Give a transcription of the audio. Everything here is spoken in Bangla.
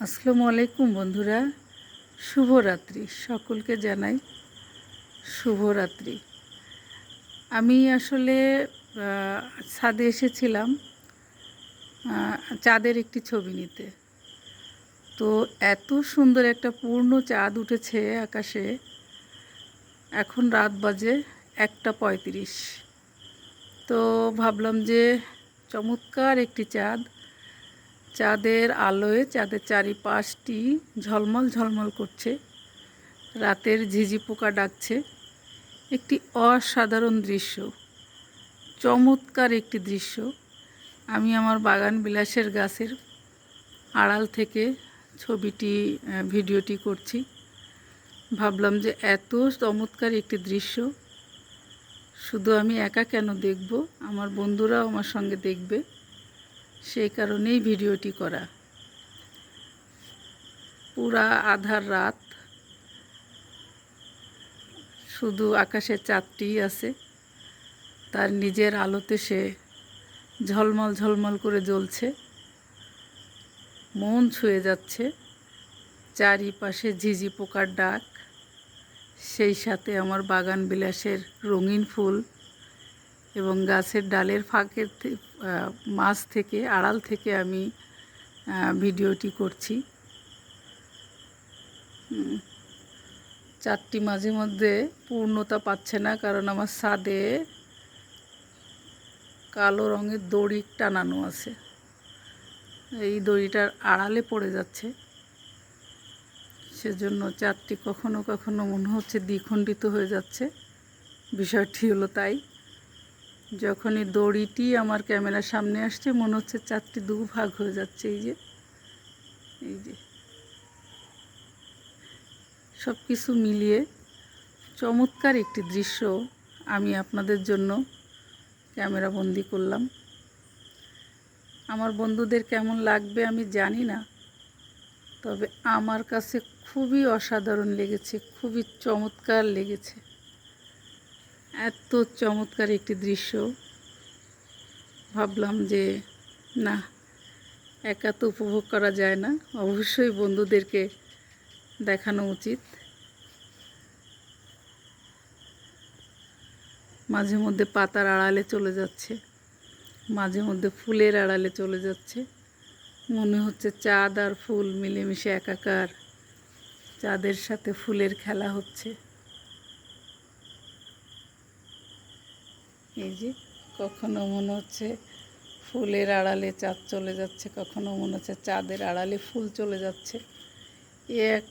আসসালামু আলাইকুম বন্ধুরা, শুভরাত্রি। সকলকে জানাই শুভরাত্রি। আমি আসলে ছাদে এসেছিলাম চাঁদের একটি ছবি নিতে। তো এত সুন্দর একটা পূর্ণ চাঁদ উঠেছে আকাশে। এখন রাত বাজে 1:35। তো ভাবলাম যে চমৎকার একটি চাঁদ, চাঁদের আলোয় চাঁদের চারিপাশটি ঝলমল ঝলমল করছে, রাতের ঝিঝি পোকা ডাকছে। একটি অসাধারণ দৃশ্য, চমৎকার একটি দৃশ্য। আমি আমার বাগান বিলাসের গাছের আড়াল থেকে ভিডিওটি করছি। ভাবলাম যে এত চমৎকার একটি দৃশ্য শুধু আমি একা কেন দেখব, আমার বন্ধুরাও আমার সঙ্গে দেখবে, সেই কারণেই ভিডিওটি করা। পুরা আধার রাত, শুধু আকাশের চাঁদটিই আছে, তার নিজের আলোতে সে ঝলমল ঝলমল করে জ্বলছে, মন ছুঁয়ে যাচ্ছে। চারিপাশে ঝিঝি পোকার ডাক, সেই সাথে আমার বাগান বিলাসের রঙিন ফুল এবং গাছের ডালের ফাঁকের মাছ থেকে আড়াল থেকে আমি ভিডিওটি করছি। চাঁদটি মাঝে মধ্যে পূর্ণতা পাচ্ছে না, কারণ আমার ছাদে কালো রঙের দড়ি টানানো আছে, এই দড়িটার আড়ালে পড়ে যাচ্ছে। সেজন্য চাঁদটি কখনো কখনো মনে হচ্ছে দ্বিখণ্ডিত হয়ে যাচ্ছে। বিষয়টি হলো তাই, যখনই দড়িটি আমার ক্যামেরার সামনে আসছে মনে হচ্ছে চাঁদটি দুভাগ হয়ে যাচ্ছে। এই যে সব কিছু মিলিয়ে চমৎকার একটি দৃশ্য আমি আপনাদের জন্য ক্যামেরাবন্দি করলাম। আমার বন্ধুদের কেমন লাগবে আমি জানি না, তবে আমার কাছে খুবই অসাধারণ লেগেছে, খুবই চমৎকার লেগেছে। এত চমৎকার একটি দৃশ্য, ভাবলাম যে না, একা তো উপভোগ করা যায় না, অবশ্যই বন্ধুদেরকে দেখানো উচিত। মাঝে মধ্যে পাতার আড়ালে চলে যাচ্ছে, মাঝে মধ্যে ফুলের আড়ালে চলে যাচ্ছে। মনে হচ্ছে চাঁদ আর ফুল মিলেমিশে একাকার, চাঁদের সাথে ফুলের খেলা হচ্ছে। এই যে কখনো মনে হচ্ছে ফুলের আড়ালে চাঁদ চলে যাচ্ছে, কখনো মনে হচ্ছে চাঁদের আড়ালে ফুল চলে যাচ্ছে। এক